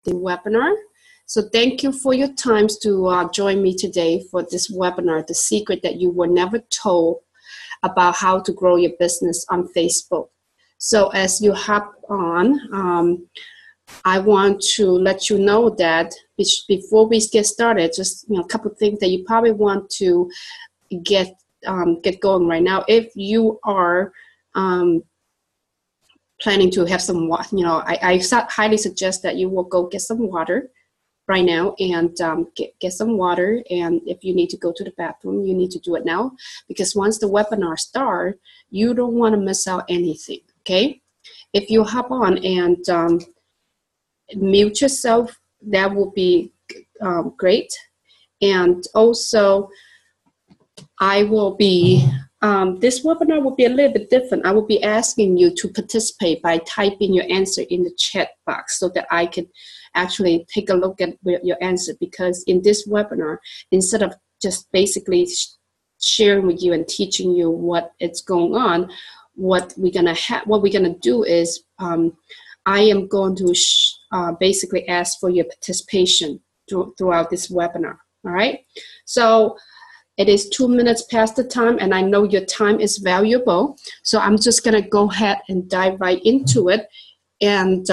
the webinar. So thank you for your time to join me today for this webinar, The Secret That You Were Never Told About How to Grow Your Business on Facebook. So as you hop on, I want to let you know that before we get started, just a couple of things that you probably want to get going right now. If you are planning to have some water, I highly suggest that you will go get some water right now and get some water. And if you need to go to the bathroom, you need to do it now, because once the webinar starts, you don't want to miss out anything, okay? If you hop on and mute yourself, that will be great. And also, I will be, this webinar will be a little bit different. I will be asking you to participate by typing your answer in the chat box so that I can actually take a look at your answer, because in this webinar, instead of just basically sharing with you and teaching you what is going on, what we're gonna do is I am going to basically ask for your participation throughout this webinar. All right, so it is 2 minutes past the time, and I know your time is valuable, so I'm just gonna go ahead and dive right into it. And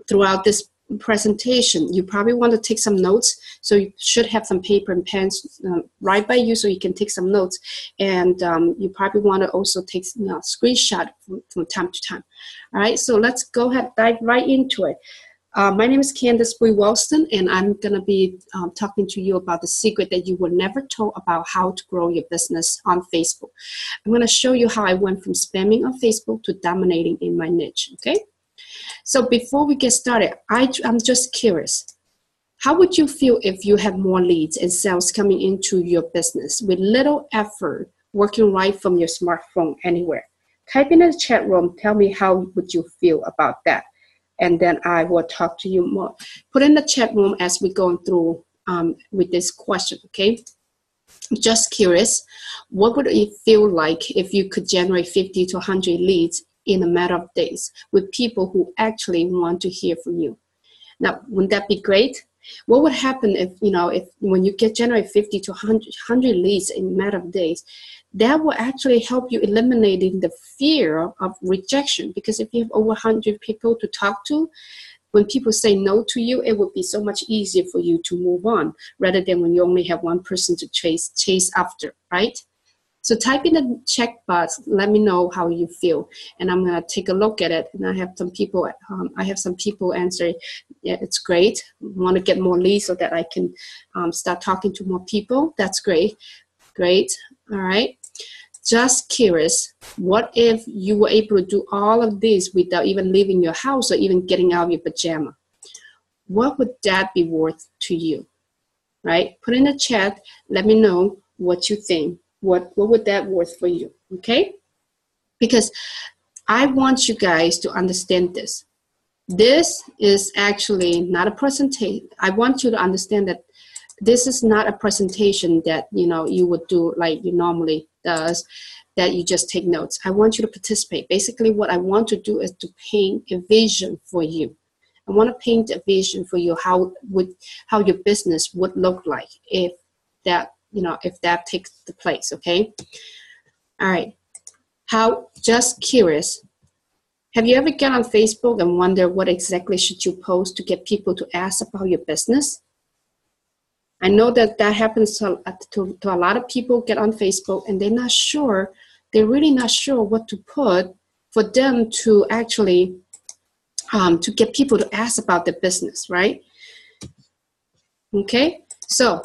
throughout this presentation, you probably want to take some notes, so you should have some paper and pens right by you so you can take some notes. And you probably want to also take a screenshot from time to time. All right, so let's go ahead, dive right into it. My name is Candace Bree-Walston, and I'm going to be talking to you about the secret that you were never told about how to grow your business on Facebook. I'm going to show you how I went from spamming on Facebook to dominating in my niche, okay? So before we get started, I'm just curious. How would you feel if you had more leads and sales coming into your business with little effort, working right from your smartphone anywhere? Type in the chat room, tell me how would you feel about that. And then I will talk to you more. Put in the chat room as we're going through with this question, okay? Just curious, what would it feel like if you could generate 50 to 100 leads in a matter of days with people who actually want to hear from you? Now, wouldn't that be great? What would happen if when you generate 50 to 100 leads in a matter of days? That will actually help you eliminating the fear of rejection, because if you have over 100 people to talk to, when people say no to you, it would be so much easier for you to move on, rather than when you only have one person to chase after, right? So type in the check box, let me know how you feel, and I'm gonna take a look at it. And I have some people answer, yeah, it's great. Want to get more leads so that I can start talking to more people. That's great, great. All right. Just curious, what if you were able to do all of this without even leaving your house or even getting out of your pajama? What would that be worth to you? Right? Put in the chat. Let me know what you think. What would that worth for you? Okay? Because I want you guys to understand this. This is actually not a presentation. I want you to understand that this is not a presentation that you would do like you normally does, that you just take notes. I want you to participate. Basically, what I want to do is to paint a vision for you. I want to paint a vision for you how your business would look like if that takes the place. Okay. All right. Just curious. Have you ever get on Facebook and wonder what exactly should you post to get people to ask about your business? I know that happens to a lot of people get on Facebook and they're really not sure what to put for them to actually to get people to ask about their business, right? Okay, so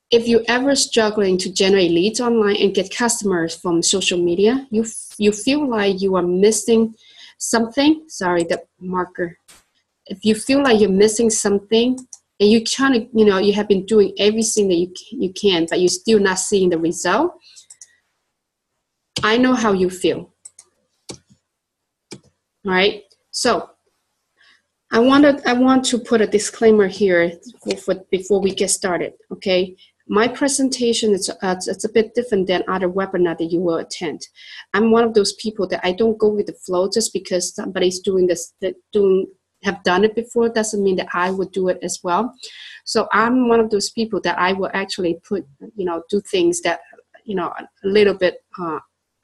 if you're ever struggling to generate leads online and get customers from social media, you feel like you are missing something. Sorry, the marker. If you feel like you're missing something, and you you have been doing everything that you can, but you're still not seeing the result, I know how you feel. All right. So I want to put a disclaimer here before we get started. Okay. My presentation is it's a bit different than other webinars that you will attend. I'm one of those people that I don't go with the flow just because somebody's doing have done it before doesn't mean that I would do it as well. So I'm one of those people that I will actually put, do things that, a little bit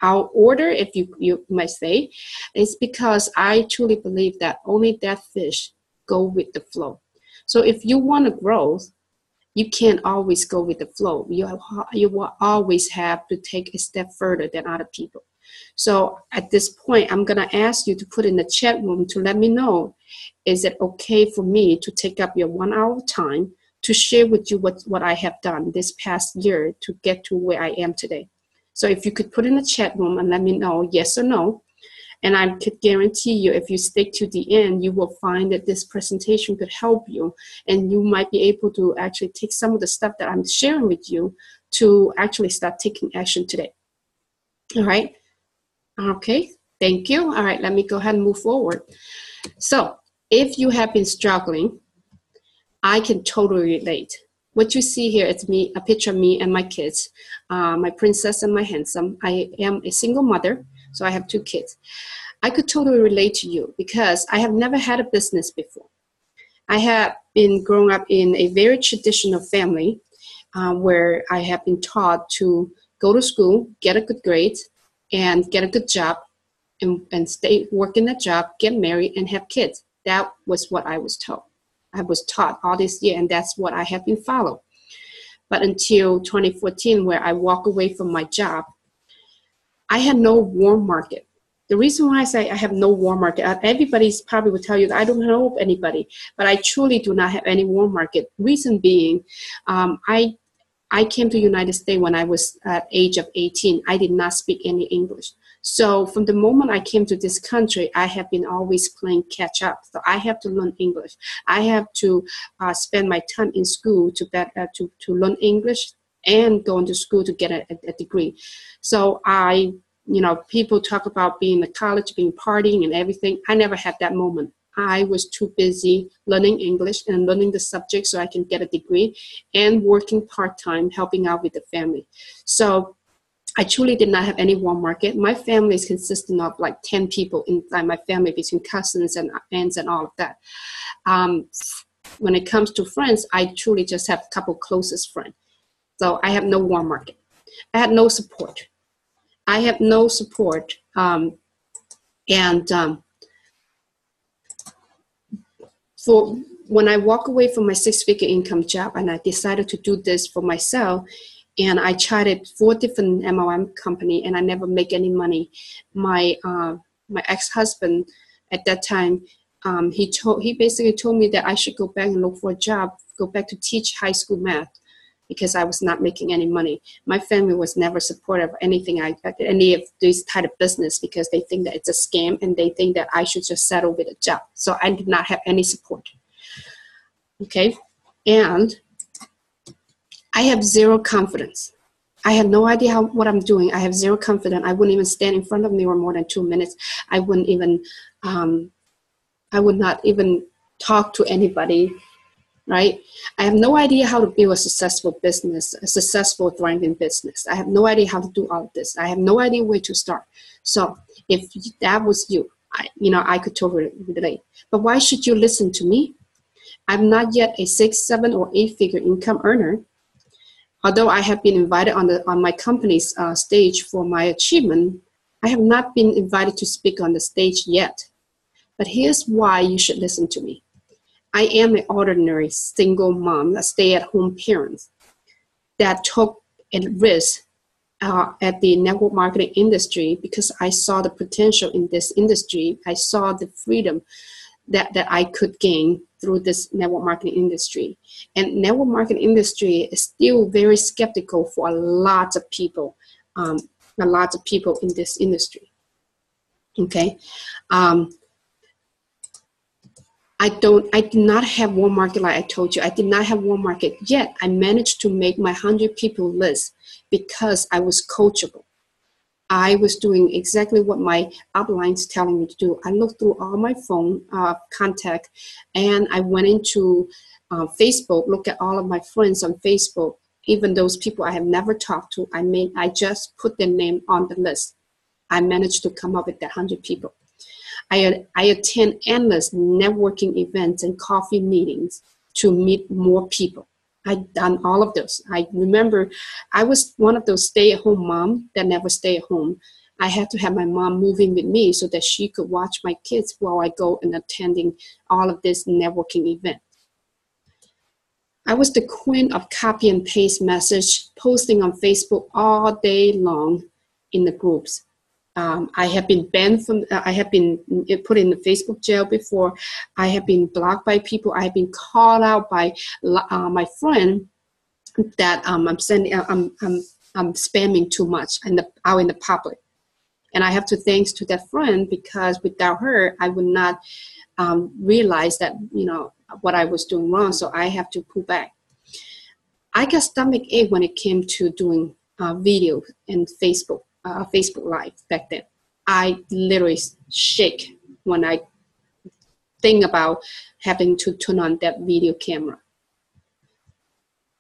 out order, if you might say. It's because I truly believe that only that fish go with the flow. So if you want to grow, you can't always go with the flow. You will always have to take a step further than other people. So at this point, I'm going to ask you to put in the chat room to let me know, is it okay for me to take up your 1 hour of time to share with you what I have done this past year to get to where I am today? So if you could put in the chat room and let me know yes or no, and I could guarantee you, if you stick to the end, you will find that this presentation could help you, and you might be able to actually take some of the stuff that I'm sharing with you to actually start taking action today. All right. Okay. Thank you. All right. Let me go ahead and move forward. So if you have been struggling, I can totally relate. What you see here is me, a picture of me and my kids, my princess and my handsome. I am a single mother, so I have 2 kids. I could totally relate to you because I have never had a business before. I have been growing up in a very traditional family where I have been taught to go to school, get a good grade, and get a good job, and stay working that job, get married, and have kids. That was what I was taught. I was taught all this year, and that's what I have been followed. But until 2014, where I walked away from my job, I had no warm market. The reason why I say I have no warm market, everybody's probably will tell you that I don't know anybody, but I truly do not have any warm market. Reason being, I came to the United States when I was at age of 18. I did not speak any English. So from the moment I came to this country, I have been always playing catch up. So I have to learn English. I have to spend my time in school to learn English and go into school to get a degree. So people talk about being in college, being partying and everything. I never had that moment. I was too busy learning English and learning the subject so I can get a degree and working part-time, helping out with the family. So I truly did not have any warm market. My family is consisting of like 10 people inside my family, between cousins and aunts and all of that. When it comes to friends, I truly just have a couple closest friends. So I have no warm market. I had no support. I have no support. For when I walk away from my 6-figure income job and I decided to do this for myself, and I tried it 4 different MLM company and I never make any money. My ex-husband at that time, he basically told me that I should go back and look for a job, go back to teach high school math, because I was not making any money. My family was never supportive of anything any of this type of business, because they think that it's a scam and they think that I should just settle with a job. So I did not have any support. Okay, and I have zero confidence. I have no idea what I'm doing. I have zero confidence. I wouldn't even stand in front of a mirror more than 2 minutes. I would not even talk to anybody. Right? I have no idea how to build a successful business, a successful, thriving business. I have no idea how to do all of this. I have no idea where to start. So if that was you, I could totally relate. But why should you listen to me? I'm not yet a 6, 7, or 8-figure income earner. Although I have been invited on my company's stage for my achievement, I have not been invited to speak on the stage yet. But here's why you should listen to me. I am an ordinary single mom, a stay-at-home parent that took a risk at the network marketing industry because I saw the potential in this industry. I saw the freedom that I could gain through this network marketing industry. And network marketing industry is still very skeptical for a lot of people in this industry. Okay. I did not have warm market like I told you. I did not have warm market yet. I managed to make my 100 people list because I was coachable. I was doing exactly what my upline's telling me to do. I looked through all my phone contact, and I went into Facebook, look at all of my friends on Facebook, even those people I have never talked to. I just put their name on the list. I managed to come up with that 100 people. I attend endless networking events and coffee meetings to meet more people. I've done all of those. I remember I was one of those stay-at-home mom that never stay at home. I had to have my mom moving with me so that she could watch my kids while I go and attending all of this networking event. I was the queen of copy and paste message, posting on Facebook all day long in the groups. I have been banned from, I have been put in the Facebook jail before. I have been blocked by people. I have been called out by my friend that I'm spamming too much out in the public. And I have to thanks to that friend, because without her, I would not realize that, what I was doing wrong. So I have to pull back. I got stomach ache when it came to doing video and Facebook Live back then. I literally shake when I think about having to turn on that video camera.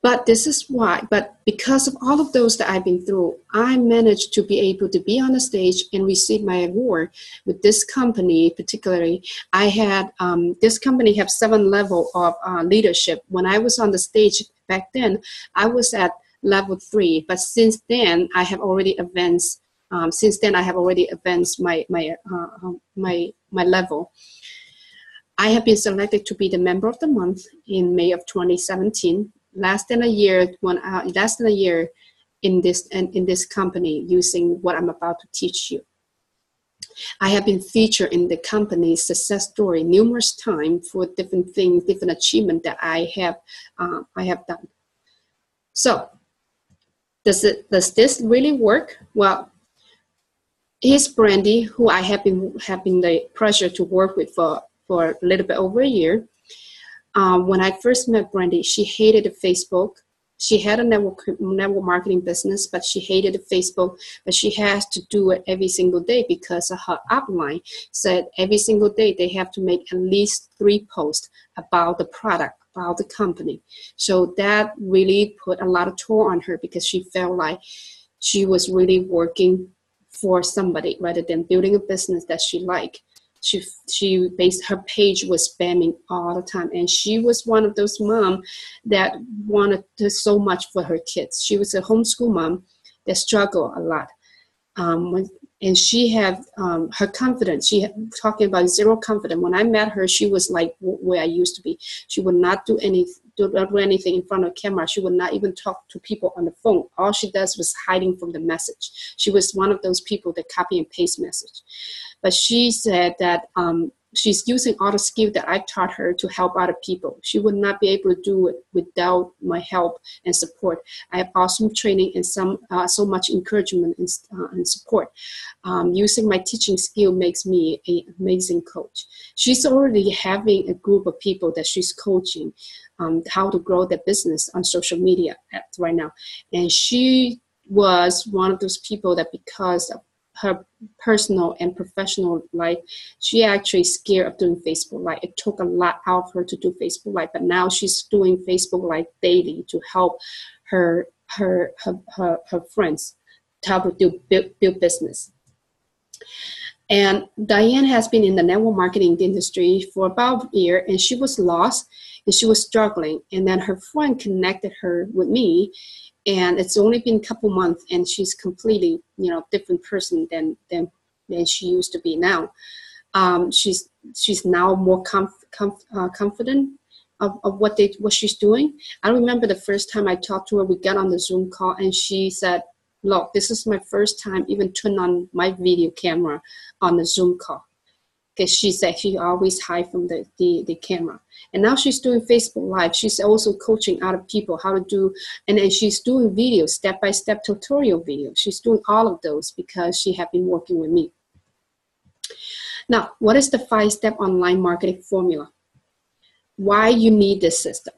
But this is why, because of all of those that I've been through, I managed to be able to be on the stage and receive my award with this company. Particularly, I had, this company have 7 levels of leadership. When I was on the stage back then, I was at level 3, but since then I have already advanced. My level. I have been selected to be the member of the month in May of 2017. Less than a year in this company, using what I'm about to teach you. I have been featured in the company's success story numerous times for different things, different achievements that I have done. So, does this really work? Well, here's Brandy, who I have been having the pleasure to work with for a little bit over a year. When I first met Brandy, she hated Facebook. She had a network marketing business, but she hated Facebook. But she has to do it every single day because her upline said every single day they have to make at least 3 posts about the product, about the company. So that really put a lot of toll on her, because she felt like she was really working for somebody rather than building a business that she liked. Her page was spamming all the time, and she was one of those moms that wanted so much for her kids. She was a homeschool mom that struggled a lot, and she had her confidence. She had, talking about zero confidence. When I met her, she was like where I used to be. She would not do anything in front of camera. She would not even talk to people on the phone. All she does was hiding from the message. She was one of those people that copy and paste message. But she said that she's using all the skills that I taught her to help other people. She would not be able to do it without my help and support. I have awesome training and so much encouragement and support. Using my teaching skill makes me an amazing coach. She's already having a group of people that she's coaching how to grow their business on social media right now. And she was one of those people that, because of her personal and professional life, she actually scared of doing Facebook Live. It took a lot out of her to do Facebook Live, but now she's doing Facebook Live daily to help her friends to help her build business. And Diane has been in the network marketing industry for about a year, and she was lost and she was struggling. And then her friend connected her with me, and it's only been a couple months, and she's completely, different person than she used to be now. She's now more confident of what she's doing. I remember the first time I talked to her, we got on the Zoom call, and she said, "Look, this is my first time even turn on my video camera on the Zoom call." Because she said she always hide from the camera. And now she's doing Facebook Live. She's also coaching other people how to do, and then she's doing videos, step-by-step tutorial videos. She's doing all of those because she has been working with me. Now, what is the 5-step online marketing formula? Why you need this system?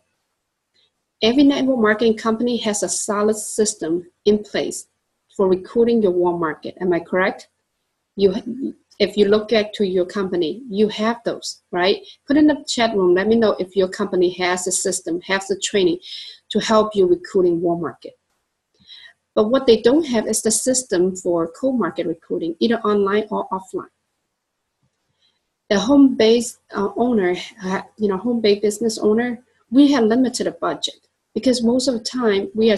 Every network marketing company has a solid system in place for recruiting your warm market. Am I correct? If you look at to your company, you have those, right? Put in the chat room. Let me know if your company has a system, has the training to help you recruiting warm market. But what they don't have is the system for cold market recruiting, either online or offline. a home-based owner, home-based business owner, we have limited budget because most of the time we are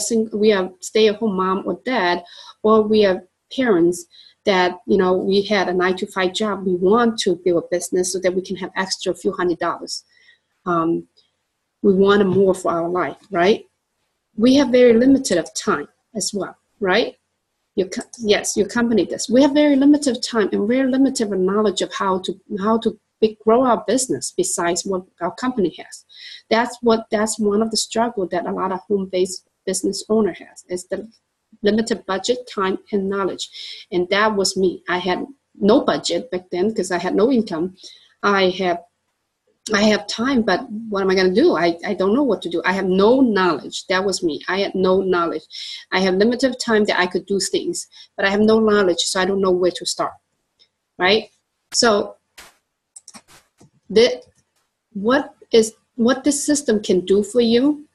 stay-at-home mom or dad, or we are parents that we had a 9-to-5 job. We want to build a business so that we can have extra few $100s. We want more for our life, right? We have very limited of time as well, right? Yes, your company does. We have very limited time and very limited knowledge of how to grow our business besides what our company has. That's one of the struggle that a lot of home-based business owner has, is the limited budget, time, and knowledge. And that was me. I had no budget back then because I had no income. I have time, but what am I going to do? I don't know what to do. I have no knowledge. That was me. I had no knowledge. I have limited time that I could do things, but I have no knowledge, so I don't know where to start, right? So what this system can do for you,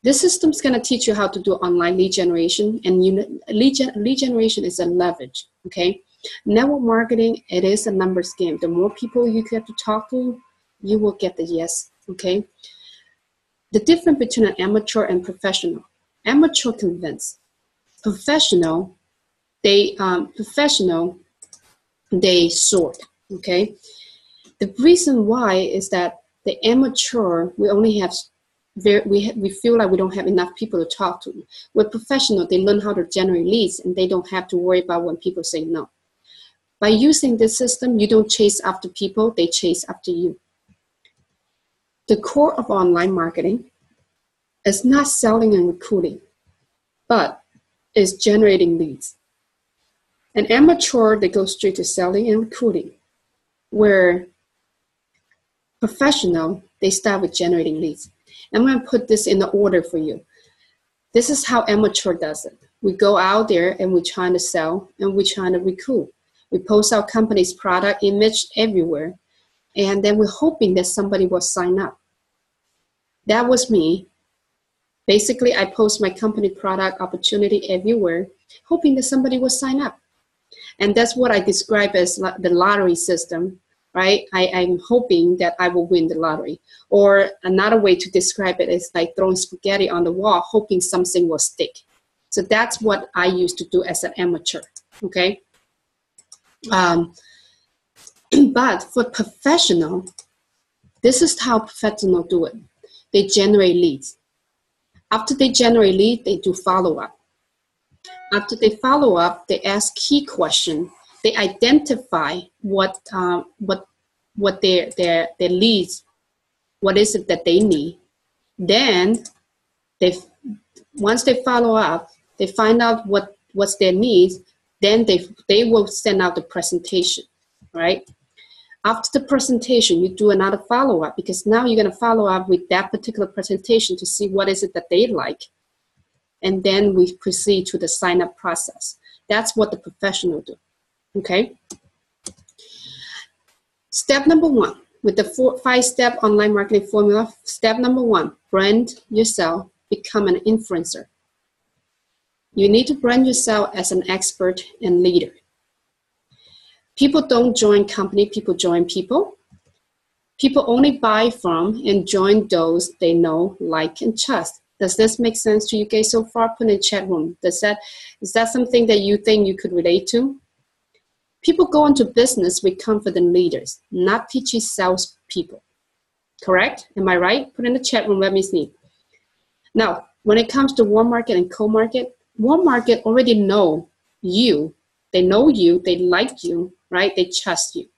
this system is going to teach you how to do online lead generation, and lead generation is a leverage, okay? Network marketing, it is a numbers game. The more people you get to talk to, you will get the yes, okay? The difference between an amateur and professional. Amateur convince. Professional, they sort, okay? The reason why is that the amateur, we only have we feel like we don't have enough people to talk to. With professional, they learn how to generate leads and they don't have to worry about when people say no. By using this system, you don't chase after people, they chase after you. The core of online marketing is not selling and recruiting, but is generating leads. An amateur, they go straight to selling and recruiting, where professional, they start with generating leads. I'm going to put this in the order for you. This is how amateur does it. We go out there and we're trying to sell and we're trying to recruit. We post our company's product image everywhere, and then we're hoping that somebody will sign up. That was me. Basically, I post my company product opportunity everywhere, hoping that somebody will sign up. And that's what I describe as the lottery system, right? I'm hoping that I will win the lottery. Or another way to describe it is like throwing spaghetti on the wall, hoping something will stick. So that's what I used to do as an amateur, okay? But for professional, this is how professionals do it. They generate leads. After they generate leads, they do follow-up. After they follow up, they ask key questions. They identify what their leads, what is it that they need. Then, once they follow up, they find out what's their needs. Then they will send out the presentation, right? After the presentation, you do another follow-up, because now you're going to follow up with that particular presentation to see what is it that they like. And then we proceed to the sign-up process. That's what the professionals do, okay? Step number 1, with the 5-step online marketing formula, step number 1, brand yourself, become an influencer. You need to brand yourself as an expert and leader. People don't join company, people join people. People only buy from and join those they know, like, and trust. Does this make sense to you guys so far? Put in the chat room. Is that something that you think you could relate to? People go into business with confident leaders, not pitchy sales people. Correct? Am I right? Put in the chat room, let me see. Now, when it comes to warm market and cold market, warm market already know you. They know you, they like you, right? They trust you.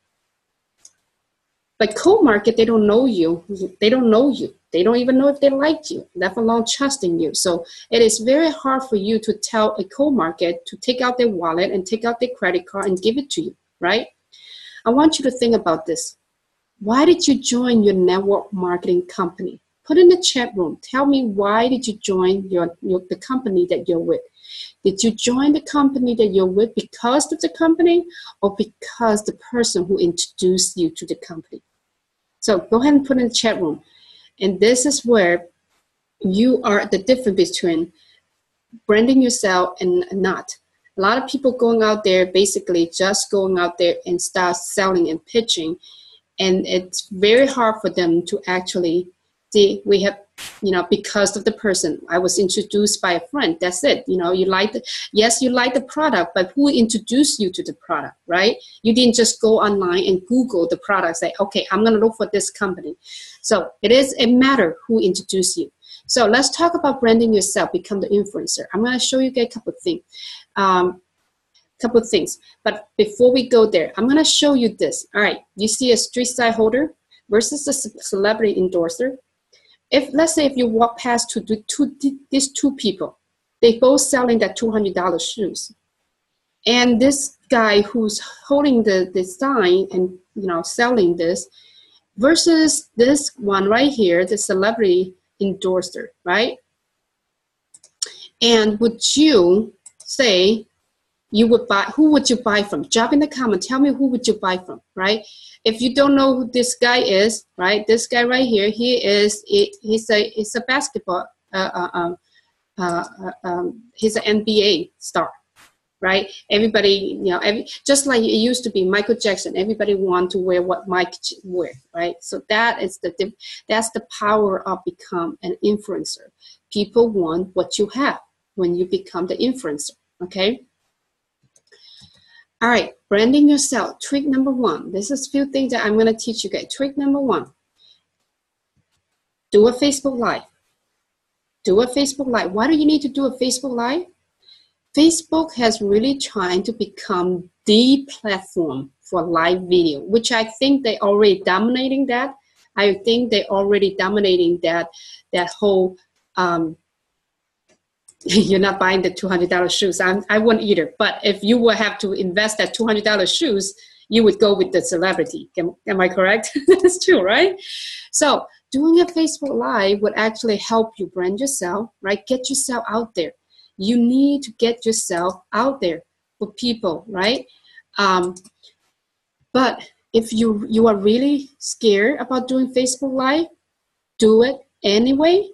But cold market, they don't know you. They don't know you. They don't even know if they like you, let alone trusting you. So it is very hard for you to tell a cold market to take out their wallet and take out their credit card and give it to you, right? I want you to think about this. Why did you join your network marketing company? Put in the chat room. Tell me, why did you join the company that you're with? Did you join the company that you're with because of the company, or because the person who introduced you to the company? So go ahead and put in the chat room. And this is where you are the difference between branding yourself and not. A lot of people going out there, basically just going out there and start selling and pitching, And it's very hard for them to actually see, we have, because of the person. I was introduced by a friend. That's it. You like yes, you like the product, but who introduced you to the product, right? You didn't just go online and Google the product, say, okay, I'm going to look for this company. So it is a matter who introduced you. So let's talk about branding yourself, become the influencer. I'm going to show you a couple of things. But before we go there, I'm going to show you this. All right, you see a street side holder versus a celebrity endorser. Let's say if you walk past these two people, they both selling that $200 shoes, and this guy who's holding the sign and selling this versus this one right here, the celebrity endorser, right? And would you say you would buy? Who would you buy from? Drop in the comment. Tell me who would you buy from, right? If you don't know who this guy is, right? This guy right here, he's a basketball, he's an NBA star, right? Everybody, just like it used to be Michael Jackson, everybody want to wear what Mike wear, right? So that's the power of become an influencer. People want what you have when you become the influencer, okay? All right, branding yourself. Trick number one. This is a few things that I'm going to teach you guys. Trick number one. Do a Facebook Live. Do a Facebook Live. Why do you need to do a Facebook Live? Facebook has really trying to become the platform for live video, which I think they already dominating that. I think they already dominating that whole you're not buying the $200 shoes. I wouldn't either. But if you would have to invest that $200 shoes, you would go with the celebrity. Am I correct? That's true, right? So doing a Facebook Live would actually help you brand yourself, right? Get yourself out there. You need to get yourself out there for people, right? But if you are really scared about doing Facebook Live, do it anyway.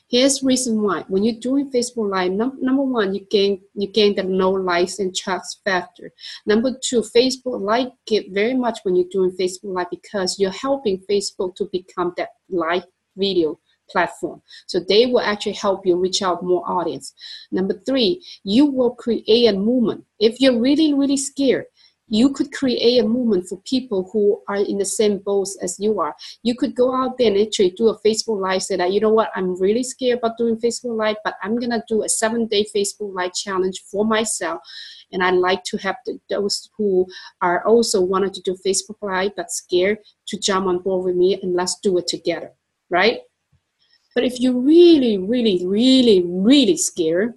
Here's the reason why. When you're doing Facebook Live, number one, you gain the no likes and trust factor. Number two, Facebook like it very much when you're doing Facebook Live because you're helping Facebook to become that live video platform. So they will actually help you reach out more audience. Number three, you will create a movement. If you're really, really scared, you could create a movement for people who are in the same boat as you are. You could go out there and actually do a Facebook Live, say that, you know what, I'm really scared about doing Facebook Live, but I'm going to do a 7-day Facebook Live challenge for myself. And I'd like to have those who are also wanted to do Facebook Live but scared to jump on board with me, and let's do it together, right? But if you're really, really, really, really scared,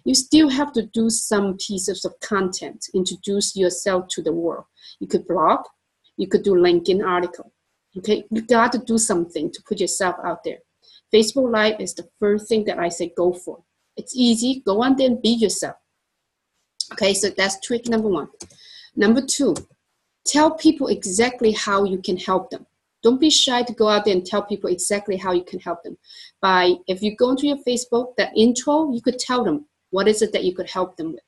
you still have to do some pieces of content, introduce yourself to the world. You could blog, you could do LinkedIn article. Okay, you got to do something to put yourself out there. Facebook Live is the first thing that I say go for. It's easy, go on there and be yourself. Okay, so that's trick number one. Number two, tell people exactly how you can help them. Don't be shy to go out there and tell people exactly how you can help them. If you go into your Facebook, that intro, you could tell them what is it that you could help them with.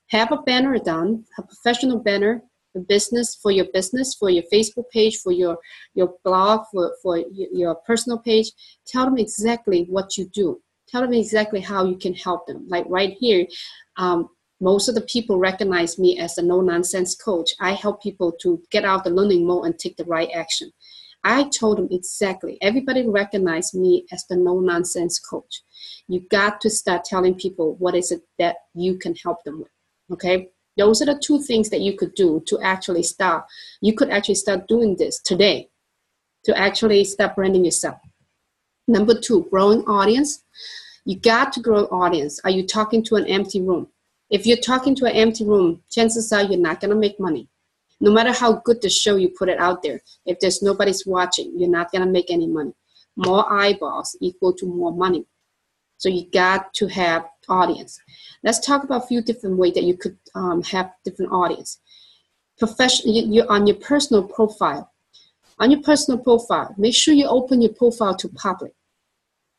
Have a banner done, a professional banner, a business, for your Facebook page, for your blog, for your personal page. Tell them exactly what you do. Tell them exactly how you can help them. Like right here, most of the people recognize me as a no-nonsense coach. I help people to get out the learning mode and take the right action. I told them exactly. Everybody recognize me as the no-nonsense coach. You got to start telling people what is it that you can help them with, okay? Those are the two things that you could do to actually start. You could actually start doing this today to actually start branding yourself. Number two, growing audience. You got to grow audience. Are you talking to an empty room? If you're talking to an empty room, chances are you're not going to make money. No matter how good the show you put it out there, if there's nobody's watching, you're not going to make any money. More eyeballs equal to more money. So you got to have audience. Let's talk about a few different ways that you could have different audience. You're on your personal profile. On your personal profile, make sure you open your profile to public.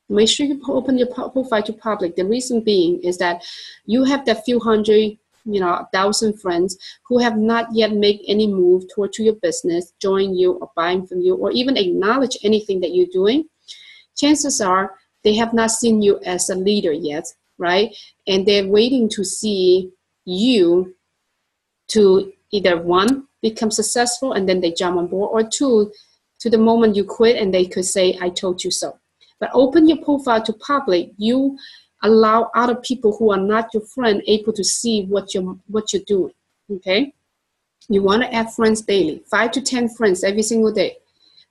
Make sure you open your profile to public. The reason being is that you have that few hundred 1,000 friends who have not yet made any move toward your business, join you or buying from you, or even acknowledge anything that you're doing, chances are they have not seen you as a leader yet, right? And they're waiting to see you to either, one, become successful and then they jump on board, or two, to the moment you quit and they could say, I told you so. But open your profile to public, you allow other people who are not your friend able to see what you're doing, okay? You want to add friends daily, 5 to 10 friends every single day.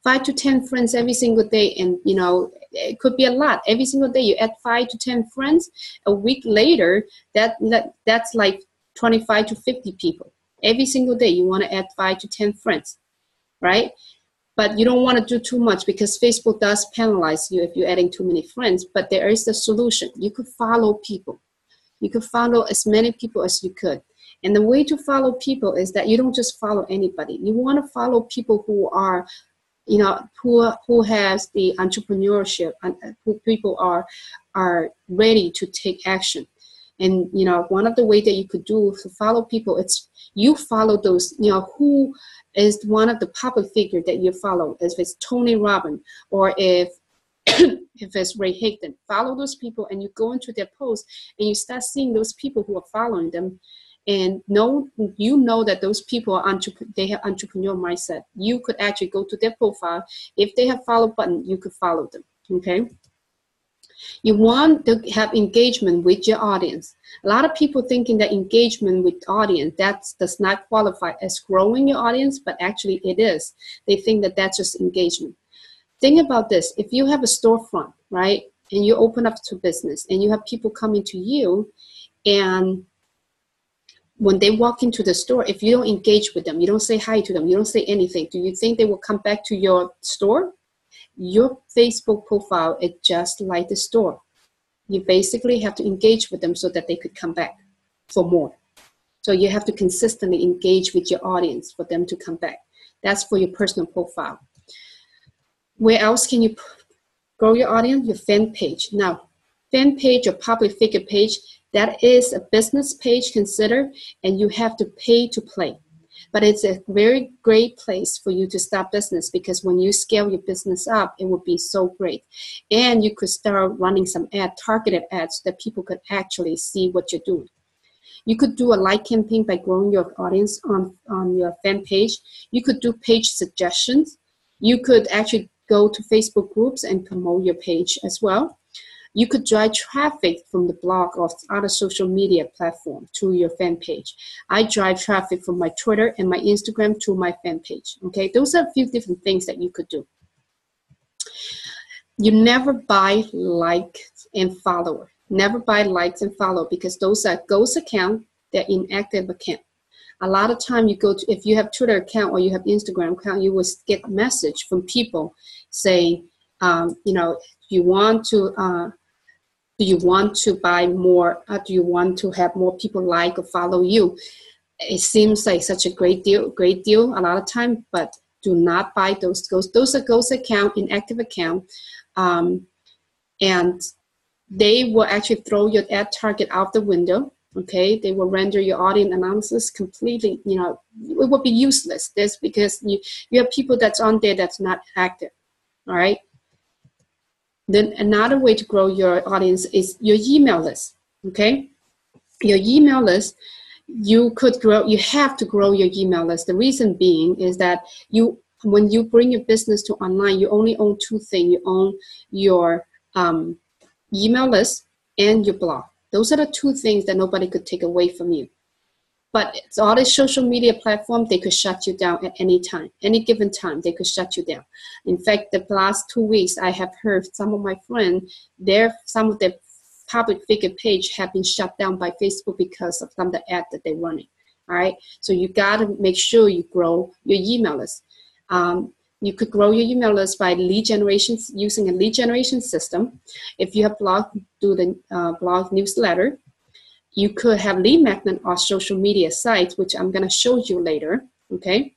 5 to 10 friends every single day, and it could be a lot. Every single day you add 5 to 10 friends. A week later, that's like 25 to 50 people. Every single day you want to add 5 to 10 friends, right? But you don't want to do too much because Facebook does penalize you if you're adding too many friends. But there is the solution. You could follow people. You could follow as many people as you could. And the way to follow people is that you don't just follow anybody. You want to follow people who are, who has the entrepreneurship, and who people are ready to take action. And one of the ways that you could do to follow people, it's you follow those, who is one of the public figure that you follow. If it's Tony Robbins, or if it's Ray Higdon, follow those people, and you go into their posts and you start seeing those people who are following them, and you know that those people are they have entrepreneur mindset. You could actually go to their profile. If they have follow button, you could follow them. Okay. You want to have engagement with your audience. A lot of people thinking that engagement with audience, that does not qualify as growing your audience, but actually it is. They think that that's just engagement. Think about this. If you have a storefront, right, and you open up to business and you have people coming to you, and when they walk into the store, if you don't engage with them, you don't say hi to them, you don't say anything, do you think they will come back to your store? Your Facebook profile is just like the store. You basically have to engage with them so that they could come back for more. So you have to consistently engage with your audience for them to come back. That's for your personal profile. Where else can you grow your audience? Your fan page. Now, fan page or public figure page, that is a business page considered, and you have to pay to play. But it's a very great place for you to start business, because when you scale your business up, it will be so great. And you could start running some targeted ads that people could actually see what you're doing. You could do a like campaign by growing your audience on your fan page. You could do page suggestions. You could actually go to Facebook groups and promote your page as well. You could drive traffic from the blog or other social media platform to your fan page. I drive traffic from my Twitter and my Instagram to my fan page. Okay, those are a few different things that you could do. You never buy likes and follower. Never buy likes and follow, because those are ghost accounts. They're inactive account. A lot of time you go to, if you have Twitter account or you have Instagram account, you will get a message from people saying, you want to. Do you want to buy more? Do you want to have more people like or follow you? It seems like such a great deal a lot of time, but do not buy those ghosts. Those are ghost account, inactive account, and they will actually throw your ad target out the window. Okay, they will render your audience analysis completely. It will be useless. This because you have people that's on there that's not active. All right. Then another way to grow your audience is your email list, okay? Your email list, you have to grow your email list. The reason being is that when you bring your business to online, you only own two things. You own your email list and your blog. Those are the two things that nobody could take away from you. But it's all the social media platforms, they could shut you down at any time. Any given time, they could shut you down. In fact, the last 2 weeks, I have heard some of my friends, some of their public figure page have been shut down by Facebook because of some of the ads that they're running. All right? So you got to make sure you grow your email list. You could grow your email list by lead generation, using a lead generation system. If you have blog, do the blog newsletter. You could have lead magnet or social media sites, which I'm going to show you later, okay?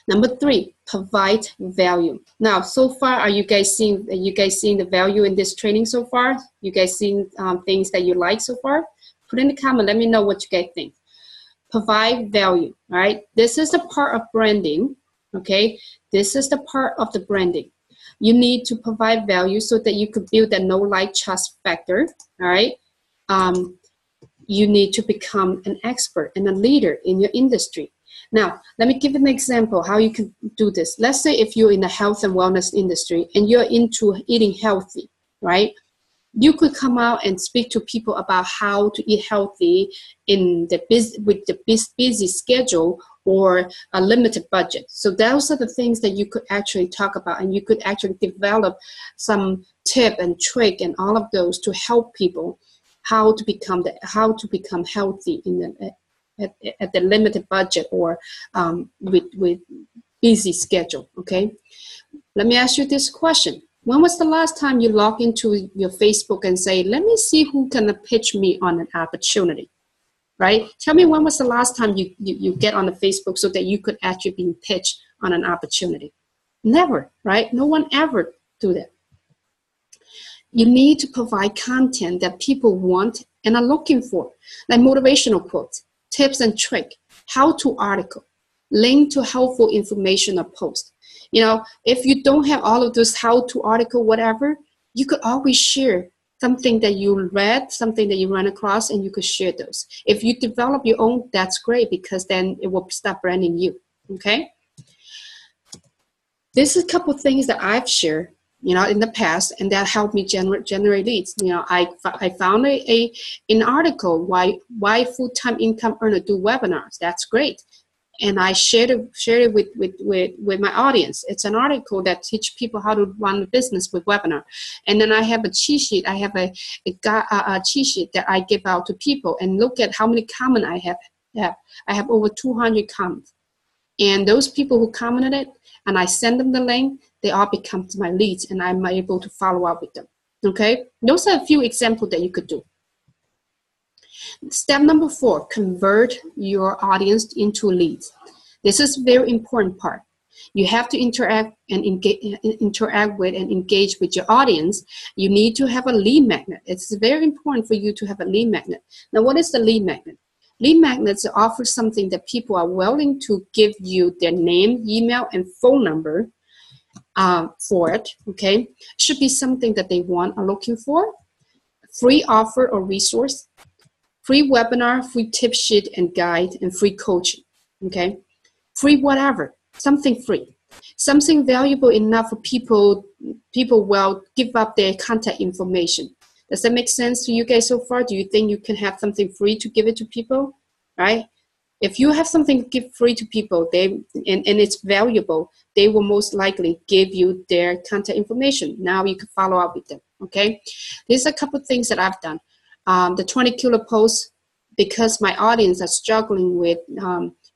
Number 3, provide value. Now, so far, are you guys seeing the value in this training so far? You guys seeing things that you like so far? Put in the comment. Let me know what you guys think. Provide value, all right? This is the part of branding, okay? This is the part of the branding. You need to provide value so that you could build that know, like, trust factor, all right? You need to become an expert and a leader in your industry. Now, let me give an example how you can do this. Let's say if you're in the health and wellness industry and you're into eating healthy, right? You could come out and speak to people about how to eat healthy in the with the busy schedule or a limited budget. So those are the things that you could actually talk about, and you could actually develop some tip and trick and all of those to help people how to become healthy in the at the limited budget or with busy schedule. Okay, let me ask you this question. When was the last time you logged into your Facebook and say, let me see who can pitch me on an opportunity, right? Tell me when was the last time you get on the Facebook so that you could actually be pitched on an opportunity? Never, right? No one ever do that. You need to provide content that people want and are looking for, like motivational quotes, tips and trick, how-to article, link to helpful information or post. You know, if you don't have all of those how-to article, whatever, you could always share something that you read, something that you run across, and you could share those. If you develop your own, that's great, because then it will start branding you, okay? This is a couple of things that I've shared, you know, in the past, and that helped me generate leads. You know, I found an article, why full-time income earner do webinars. That's great. And I shared it with my audience. It's an article that teaches people how to run a business with webinar. And then I have a cheat sheet. I have a cheat sheet that I give out to people. And look at how many comments I have. I have over 200 comments. And those people who commented it, and I send them the link, they all become my leads, and I'm able to follow up with them. Okay? Those are a few examples that you could do. Step number 4, convert your audience into leads. This is a very important part. You have to interact with and engage with your audience. You need to have a lead magnet. It's very important for you to have a lead magnet. Now, what is the lead magnet? Lead magnets offer something that people are willing to give you their name, email, and phone number for it. Okay, should be something that they want or looking for. Free offer or resource. Free webinar, free tip sheet and guide, and free coaching, okay? Free whatever, something free. Something valuable enough for people will give up their contact information. Does that make sense to you guys so far? Do you think you can have something free to give it to people, right? If you have something to give free to people, and it's valuable, they will most likely give you their contact information. Now you can follow up with them, okay? There's a couple of things that I've done. The 20 killer posts, because my audience are struggling with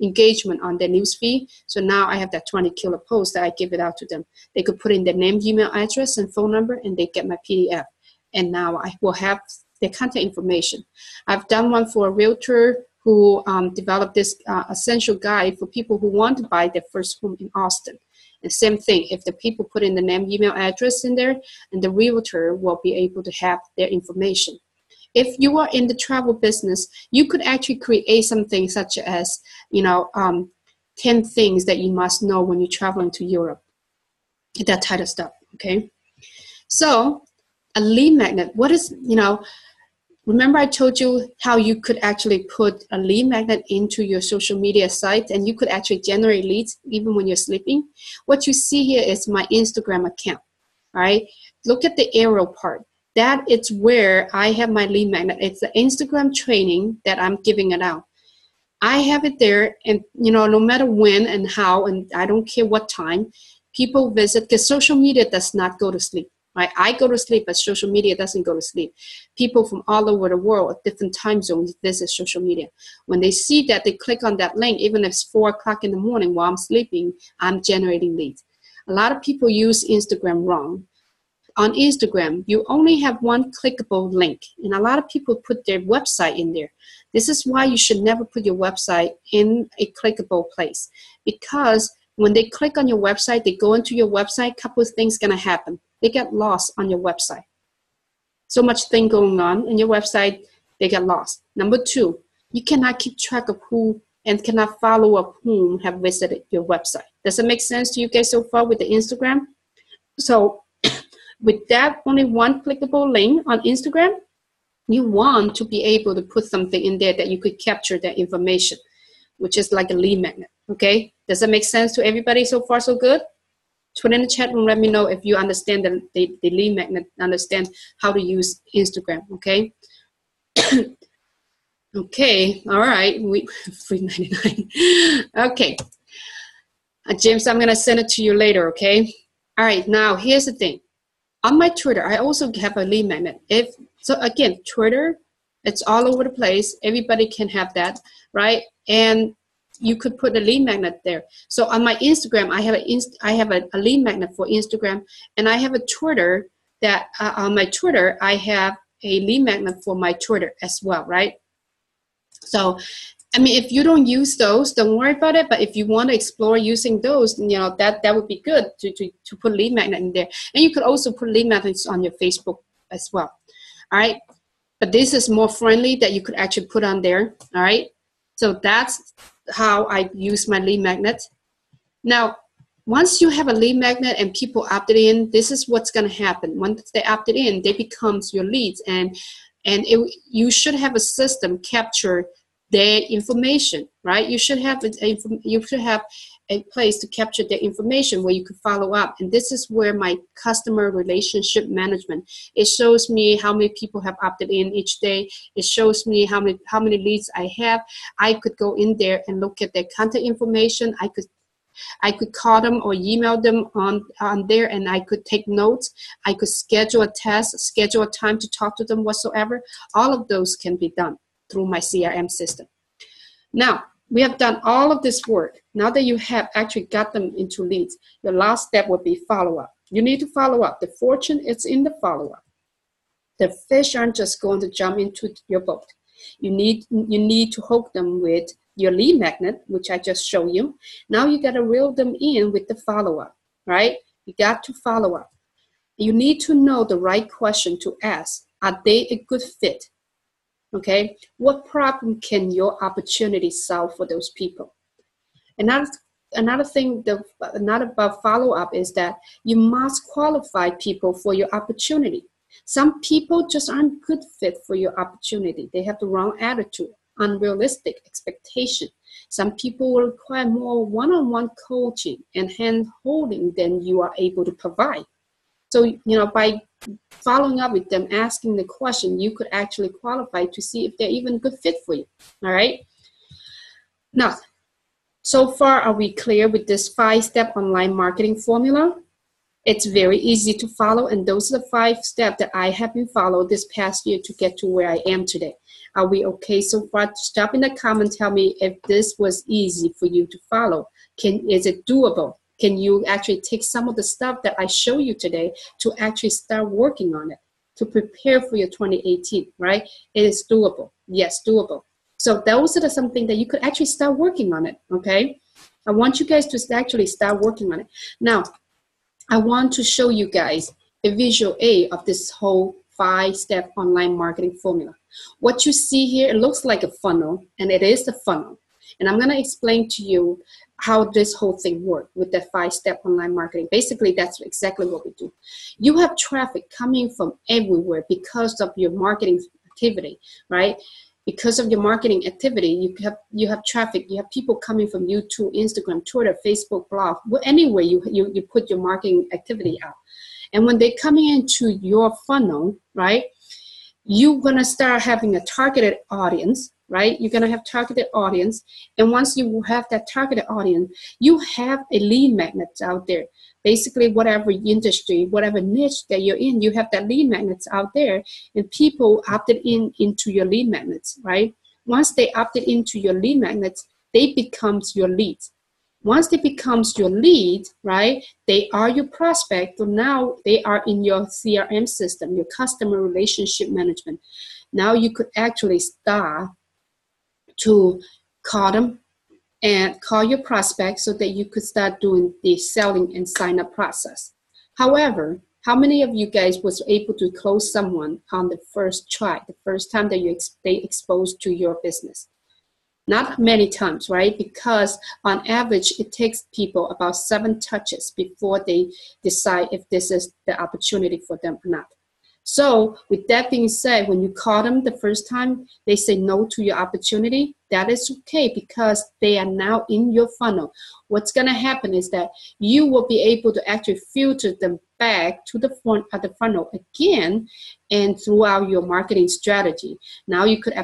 engagement on their newsfeed. So now I have that 20 killer post that I give it out to them. They could put in their name, email address, and phone number, and they get my PDF. And now I will have their contact information. I've done one for a realtor who developed this essential guide for people who want to buy their first home in Austin. And same thing, if the people put in the name, email address in there, and the realtor will be able to have their information. If you are in the travel business, you could actually create something such as, 10 things that you must know when you're traveling to Europe. That type of stuff, okay? So a lead magnet, what is, remember I told you how you could actually put a lead magnet into your social media site, and you could actually generate leads even when you're sleeping? What you see here is my Instagram account, all right? Look at the arrow part. That is where I have my lead magnet. It's the Instagram training that I'm giving it out. I have it there, and no matter when and how, and I don't care what time, people visit, because social media does not go to sleep. Right? I go to sleep, but social media doesn't go to sleep. People from all over the world, different time zones, visit social media. When they see that, they click on that link, even if it's 4 o'clock in the morning while I'm sleeping, I'm generating leads. A lot of people use Instagram wrong. On Instagram, you only have one clickable link, and a lot of people put their website in there. This is why you should never put your website in a clickable place, because when they click on your website, they go into your website, a couple of things going to happen. They get lost on your website. So much thing going on in your website, they get lost. Number two, you cannot keep track of who and cannot follow up whom have visited your website. Does it make sense to you guys so far with the Instagram? So with that only one clickable link on Instagram, you want to be able to put something in there that you could capture that information, which is like a lead magnet, okay? Does that make sense to everybody so far, so good? Put in the chat room, let me know if you understand the lead magnet, understand how to use Instagram, okay? Okay, all right, $3.99. Okay, James, I'm gonna send it to you later, okay? All right, now here's the thing. On my Twitter, I also have a lead magnet. So again, Twitter, it's all over the place. Everybody can have that, right? And you could put a lead magnet there. So on my Instagram, I have a lead magnet for Instagram, and I have a Twitter that on my Twitter, I have a lead magnet for my Twitter as well, right? So, I mean, if you don't use those, don't worry about it. But if you want to explore using those, you know, that would be good to put lead magnet in there. And you could also put lead magnets on your Facebook as well. All right. But this is more friendly that you could actually put on there. All right. So that's how I use my lead magnet. Now, once you have a lead magnet and people opted in, this is what's going to happen. Once they opted in, they becomes your leads, and you should have a system capture their information, right? You should have a place to capture their information where you could follow up. And this is where my customer relationship management, it shows me how many people have opted in each day. It shows me how many leads I have. I could go in there and look at their contact information. I could call them or email them on there, and I could take notes. I could schedule a test, schedule a time to talk to them whatsoever. All of those can be done through my CRM system. Now, we have done all of this work. Now that you have actually got them into leads, the last step would be follow-up. You need to follow up. The fortune is in the follow-up. The fish aren't just going to jump into your boat. You need to hook them with your lead magnet, which I just showed you. Now you got to reel them in with the follow-up, right? You got to follow up. You need to know the right question to ask. Are they a good fit? Okay, what problem can your opportunity solve for those people? Another thing not about follow-up is that you must qualify people for your opportunity. Some people just aren't good fit for your opportunity. They have the wrong attitude, unrealistic expectation. Some people will require more one-on-one coaching and hand-holding than you are able to provide. So, you know, by following up with them, asking the question, you could actually qualify to see if they're even a good fit for you. All right. Now, so far, are we clear with this 5-step online marketing formula? It's very easy to follow, and those are the 5 steps that I have been followed this past year to get to where I am today. Are we okay so far? Stop in the comments, tell me if this was easy for you to follow. Is it doable? Can you actually take some of the stuff that I show you today to actually start working on it, to prepare for your 2018, right? It is doable. Yes, doable. So those are something that you could actually start working on it, okay? I want you guys to actually start working on it. Now, I want to show you guys a visual aid of this whole 5-step online marketing formula. What you see here, it looks like a funnel, and it is the funnel. And I'm going to explain to you how this whole thing works with the 5-step online marketing. Basically, that's exactly what we do. You have traffic coming from everywhere because of your marketing activity, right? Because of your marketing activity, you have traffic. You have people coming from YouTube, Instagram, Twitter, Facebook, blog, anywhere you put your marketing activity out. And when they're coming into your funnel, right, you're going to start having a targeted audience, right? You're going to have targeted audience. And once you have that targeted audience, you have a lead magnet out there. Basically, whatever industry, whatever niche that you're in, you have that lead magnets out there, and people opted into your lead magnets, right? Once they opted into your lead magnets, they becomes your leads. Once they becomes your lead, right, they are your prospect. So now they are in your CRM system, your customer relationship management. Now you could actually start to call them and call your prospects so that you could start doing the selling and sign up process. However, How many of you guys was able to close someone on the first try, the first time that they exposed to your business? Not many times, right? Because on average, it takes people about 7 touches before they decide if this is the opportunity for them or not. So with that being said, when you call them the first time, they say no to your opportunity, that is okay because they are now in your funnel. What's going to happen is that you will be able to actually filter them back to the front of the funnel again and throughout your marketing strategy. Now you could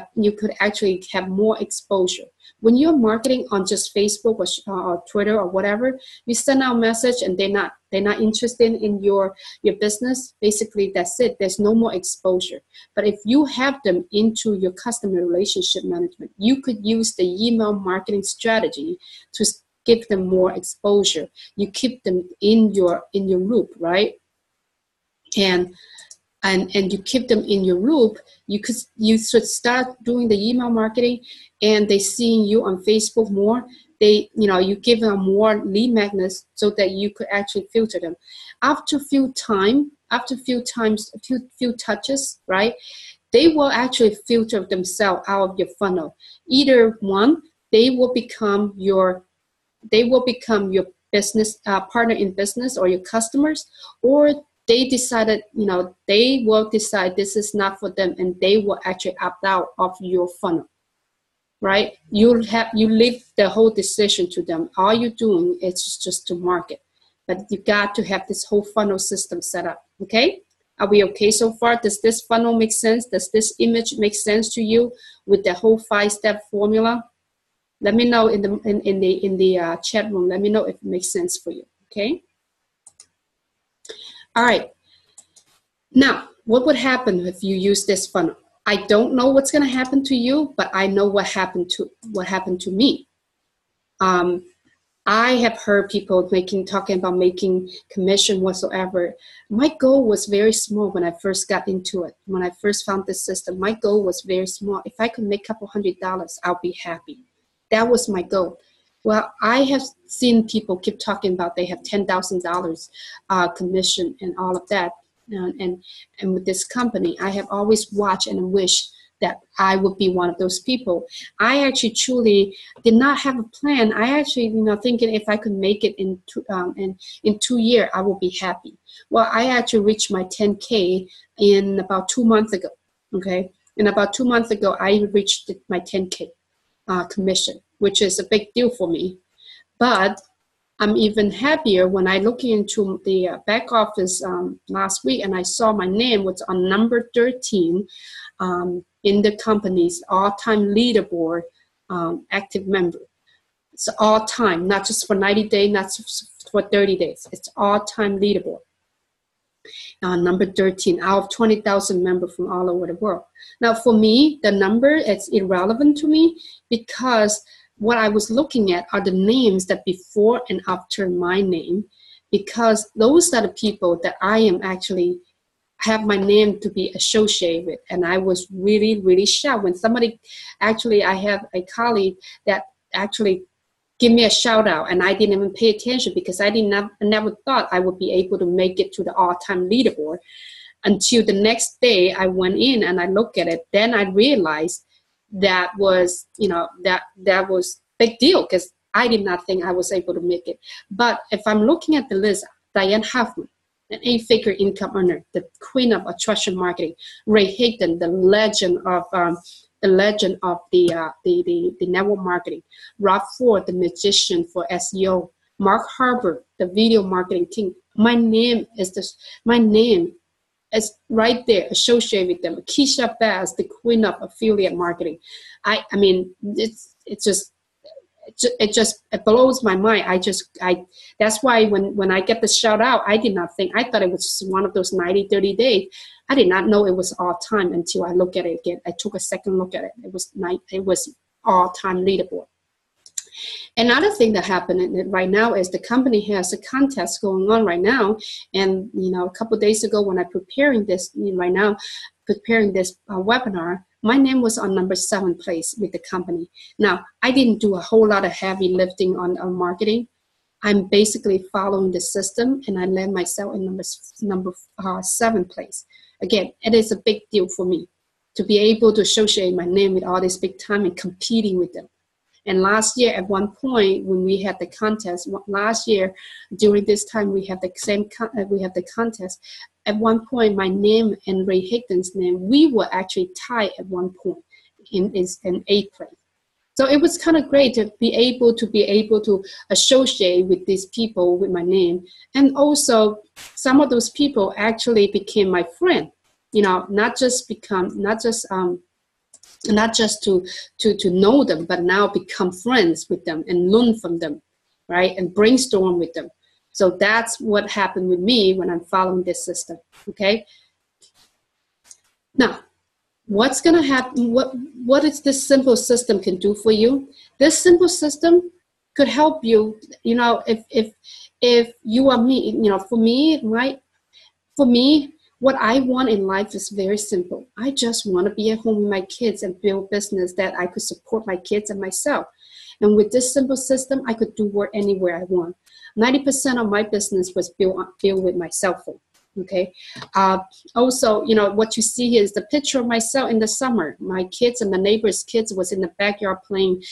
actually have more exposure. When you're marketing on just Facebook or Twitter or whatever, you send out a message and they're not interested in your business. Basically, that's it. There's no more exposure. But if you have them into your customer relationship management, you could use the email marketing strategy to give them more exposure. You keep them in your loop, right? And you keep them in your loop. You should start doing the email marketing, and they seeing you on Facebook more. You give them more lead magnets so that you could actually filter them. After a few touches, right? They will actually filter themselves out of your funnel. Either one, they will become your business partner in business or your customers, or they decided, they will decide this is not for them, and they will actually opt out of your funnel, right? You leave the whole decision to them. All you're doing is just to market, but you got to have this whole funnel system set up. Okay, are we okay so far? Does this funnel make sense? Does this image make sense to you with the whole 5-step formula? Let me know in the chat room. Let me know if it makes sense for you. Okay. All right. Now, what would happen if you use this funnel? I don't know what's going to happen to you, but I know what happened to me. I have heard people talking about making commission whatsoever. My goal was very small when I first got into it. When I first found this system, my goal was very small. If I could make a couple $100, I'll be happy. That was my goal. Well, I have seen people keep talking about they have $10,000 commission and all of that. And with this company, I have always watched and wished that I would be one of those people. I actually truly did not have a plan. I actually, thinking if I could make it in 2 years, I will be happy. Well, I actually reached my 10K in about 2 months ago. Okay, in about 2 months ago, I reached my 10K commission, which is a big deal for me. But I'm even happier when I look into the back office last week, and I saw my name was on number 13 in the company's all-time leaderboard active member. It's all-time, not just for 90 days, not just for 30 days. It's all-time leaderboard. Number 13 out of 20,000 members from all over the world. Now, for me, the number is irrelevant to me because what I was looking at are the names that before and after my name, because those are the people that I am actually have my name to be associated with. And I was really, really shocked when somebody actually, I have a colleague that actually give me a shout out, and I didn't even pay attention because I never thought I would be able to make it to the all-time leaderboard until the next day I went in and I looked at it. Then I realized that was, that was big deal because I did not think I was able to make it. But if I'm looking at the list, Diane Hoffman, an 8-figure income earner, the queen of attraction marketing, Ray Hayden, the legend of the network marketing, Rob Ford, the magician for SEO, Mark Harbour, the video marketing king. My name is right there associated with them. Keisha Bass, the queen of affiliate marketing. I mean, it blows my mind. That's why when I get the shout out, I did not think, I thought it was just one of those 90, 30 days. I did not know it was all time until I look at it again. I took a second look at it. It was all time leaderboard. Another thing that happened right now is the company has a contest going on right now. And, a couple of days ago when I'm preparing this webinar, my name was on number 7 place with the company. Now, I didn't do a whole lot of heavy lifting on marketing. I'm basically following the system, and I land myself in number 7 place. Again, it is a big deal for me to be able to associate my name with all this big time and competing with them. And last year, at one point, when we had the contest, last year during this time we have the contest. At one point, my name and Ray Higdon's name, we were actually tied at one point in 8th place. So it was kind of great to be able to associate with these people with my name, and also some of those people actually became my friend. You know, not just to know them, but now become friends with them and learn from them, right? And brainstorm with them. So that's what happened with me when I'm following this system. Okay. Now, what's going to happen? What is this simple system can do for you? This simple system could help you. You know, if you are me, you know, for me, what I want in life is very simple. I just want to be at home with my kids and build business that I could support my kids and myself. And with this simple system, I could do work anywhere I want. 90% of my business was built with my cell phone. Okay. Also, you know, what you see here is the picture of myself in the summer. My kids and the neighbors' kids was in the backyard playing.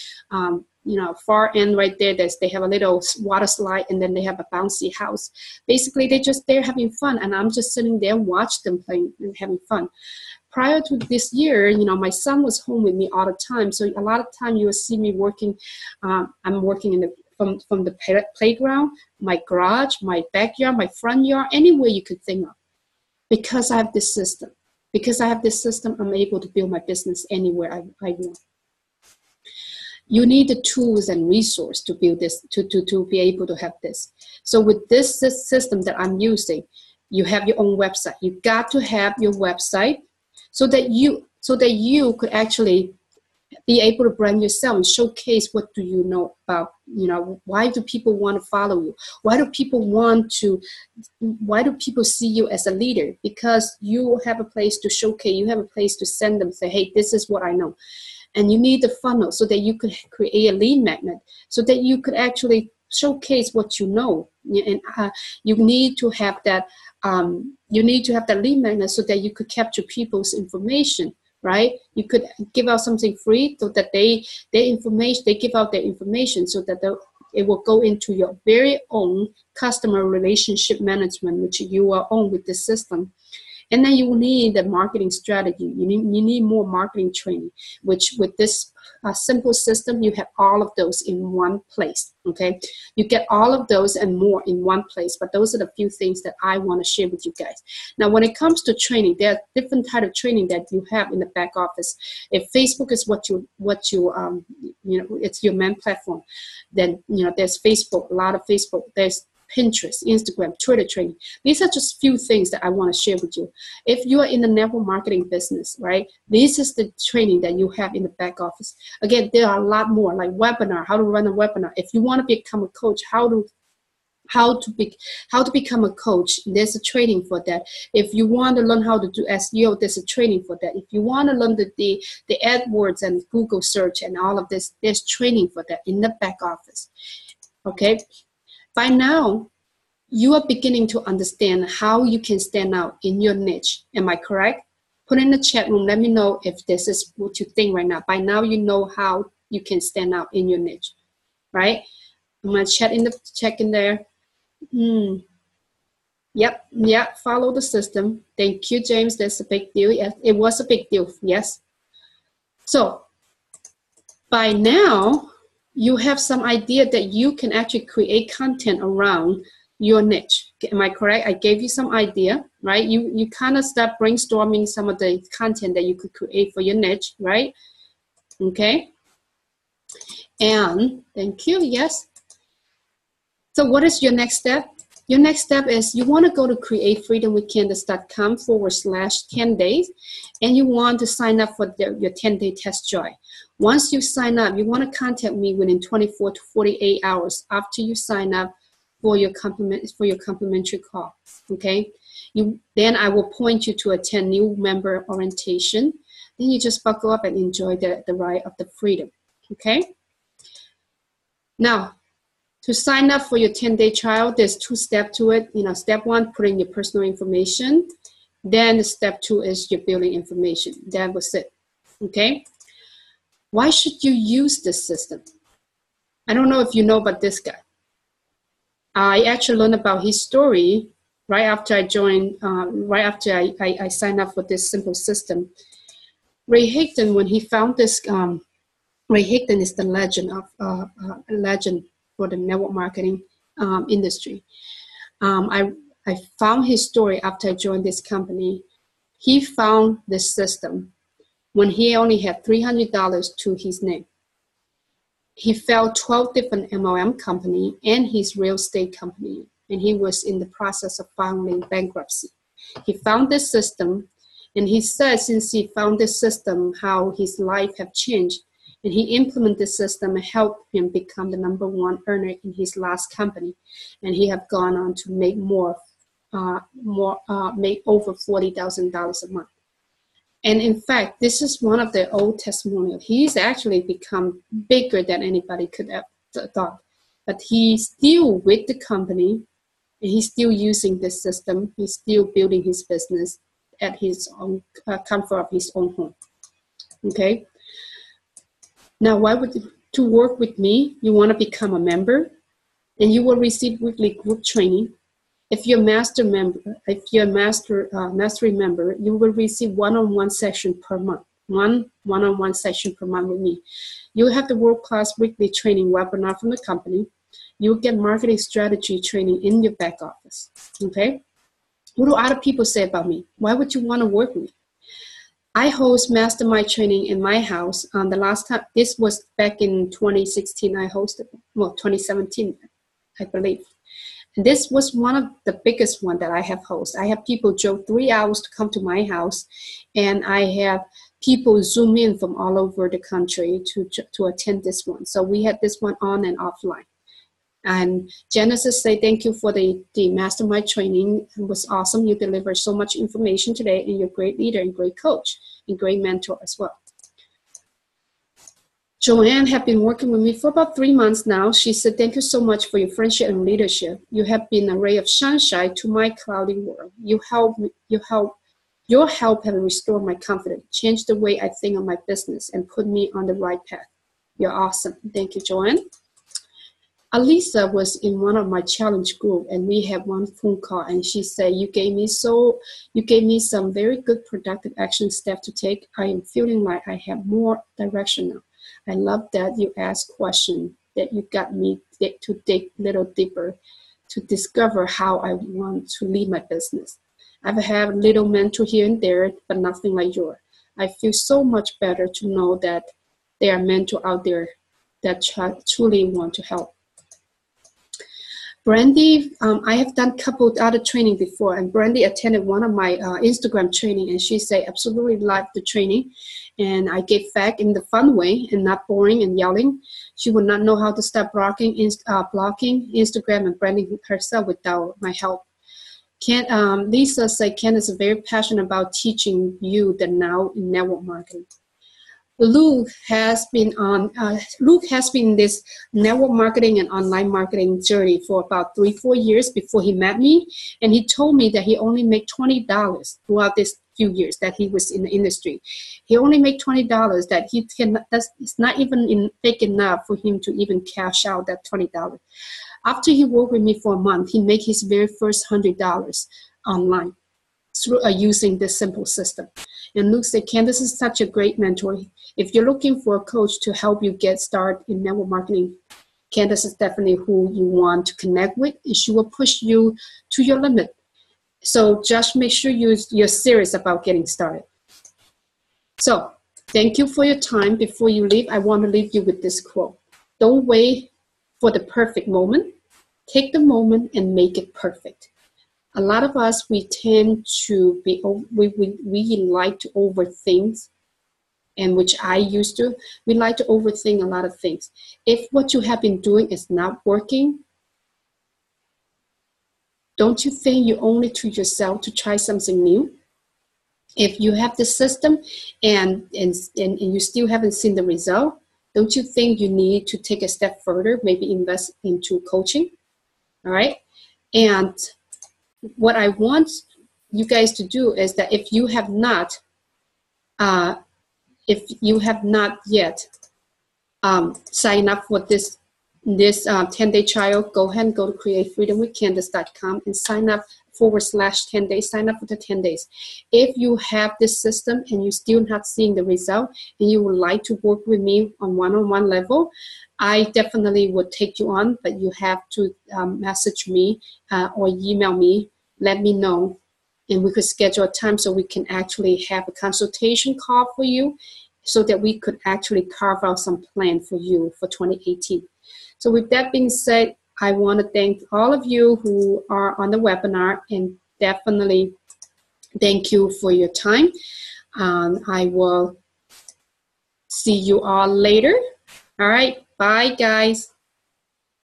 You know, far end right there, they have a little water slide, and then they have a bouncy house. Basically, they're just there having fun, and I'm just sitting there and watch them playing and having fun. Prior to this year, you know, my son was home with me all the time, so a lot of time you will see me working. I'm working from the playground, my garage, my backyard, my front yard, anywhere you could think of, because I have this system. Because I have this system, I'm able to build my business anywhere I want. You need the tools and resource to build this, to be able to have this. So with this system that I'm using, you have your own website. You've got to have your website so that you could actually be able to brand yourself and showcase what do you know about, you know, why do people want to follow you? Why do people see you as a leader? Because you have a place to showcase, you have a place to send them, say, hey, this is what I know. And you need the funnel so that you could create a lead magnet so that you could actually showcase what you know. And you need to have that. You need to have that lead magnet so that you could capture people's information, right? You could give out something free so that they give out their information so that it will go into your very own customer relationship management, which you are on with the system. And then you will need the marketing strategy. You need more marketing training, which with this simple system, you have all of those in one place, okay? You get all of those and more in one place, but those are the few things that I want to share with you guys. Now, when it comes to training, there are different types of training that you have in the back office. If Facebook is what you it's your main platform, then, you know, there's Facebook, a lot of Facebook, there's Pinterest, Instagram, Twitter training. These are just few things that I want to share with you. If you are in the network marketing business, right, this is the training that you have in the back office. Again, there are a lot more, like webinar, how to run a webinar. If you want to become a coach, how to become a coach, there's a training for that. If you want to learn how to do SEO, there's a training for that. If you want to learn the AdWords and Google search and all of this, there's training for that in the back office. Okay. By now, you are beginning to understand how you can stand out in your niche. Am I correct? Put in the chat room. Let me know if this is what you think right now. By now, you know how you can stand out in your niche, right? I'm going to check in there. Yep. Follow the system. Thank you, James. That's a big deal. Yes, it was a big deal. Yes. So by now, you have some idea that you can actually create content around your niche. Am I correct? I gave you some idea, right? You kind of start brainstorming some of the content that you could create for your niche, right? Okay. And thank you. Yes. So what is your next step? Your next step is you want to go to createfreedomwithcandace.com/10 days, and you want to sign up for your 10-day test joy. Once you sign up, you want to contact me within 24 to 48 hours after you sign up for your complimentary call. Okay. Then I will point you to attend new member orientation. Then you just buckle up and enjoy the ride of the freedom. Okay. Now, To sign up for your 10-day trial, there's 2 steps to it. Step 1, put in your personal information. Then step 2 is your billing information. That was it. Okay? Why should you use this system? I don't know if you know about this guy. I actually learned about his story right after I joined, right after I signed up for this simple system. Ray Higdon, when he found this, Ray Higdon is the legend of legend for the network marketing industry. I found his story after I joined this company. He found this system when he only had $300 to his name. He failed 12 different MLM company and his real estate company, and he was in the process of filing bankruptcy. He found this system, and he said since he found this system, how his life have changed, and he implemented this system and helped him become the #1 earner in his last company, and he have gone on to make make over $40,000 a month. And in fact, this is one of the old testimonials. He's actually become bigger than anybody could have thought. But he's still with the company, and he's still using this system. He's still building his business at his own comfort of his own home. Okay. Now, to work with me, you want to become a member, and you will receive weekly group training. If you're a mastery member, you will receive one-on-one session per month. One-on-one session per month with me. You'll have the world-class weekly training webinar from the company. You'll get marketing strategy training in your back office. Okay? What do other people say about me? Why would you want to work with me? I host mastermind training in my house. The last time, this was back in 2016, I hosted, 2017, I believe. And this was one of the biggest one that I have hosted. I have people drove 3 hours to come to my house, and I have people zoom in from all over the country to attend this one. So we had this one on and offline. And Genesis say thank you for the mastermind training. It was awesome. You delivered so much information today, and you're a great leader and great coach and great mentor as well. Joanne have been working with me for about 3 months now. She said, thank you so much for your friendship and leadership. You have been a ray of sunshine to my cloudy world. Your help has restored my confidence, changed the way I think of my business, and put me on the right path. You're awesome. Thank you, Joanne. Alisa was in one of my challenge group, and we had one phone call, and she said, you gave me some very good productive action steps to take. I am feeling like I have more direction now. I love that you asked questions, that you got me to dig a little deeper to discover how I want to lead my business. I've had a little mentor here and there, but nothing like yours. I feel so much better to know that there are mentors out there that truly want to help. Brandy, I have done a couple other training before, and Brandy attended one of my Instagram training, and she said absolutely loved the training, and I gave back in the fun way and not boring and yelling. She would not know how to start blocking Instagram and branding herself without my help. Lisa said Candace is very passionate about teaching you the now in network marketing. Luke has been in this network marketing and online marketing journey for about 3-4 years before he met me, and he told me that he only made $20 throughout this few years that he was in the industry. He only made $20 that it's not even big enough for him to even cash out that $20. After he worked with me for a month, he made his very first $100 online through using this simple system. And Luke said, Candace is such a great mentor. If you're looking for a coach to help you get started in network marketing, Candace is definitely who you want to connect with, and she will push you to your limit. So just make sure you're serious about getting started. So thank you for your time. Before you leave, I want to leave you with this quote. Don't wait for the perfect moment. Take the moment and make it perfect. A lot of us, we tend to be, we like to overthink, and which I used to. We like to overthink a lot of things. If what you have been doing is not working, don't you think you owe it to yourself to try something new? If you have the system and you still haven't seen the result, don't you think you need to take a step further, maybe invest into coaching? All right. And what I want you guys to do is that if you have not yet sign up for this 10-day trial, go ahead and go to createfreedomwithcandace.com and sign up /10 days. Sign up for the 10 days. If you have this system and you're still not seeing the result and you would like to work with me on one-on-one level, I definitely would take you on, but you have to message me or email me, let me know, and we could schedule a time so we can actually have a consultation call for you so that we could actually carve out some plan for you for 2018. So with that being said, I want to thank all of you who are on the webinar, and definitely thank you for your time. I will see you all later. All right, bye guys.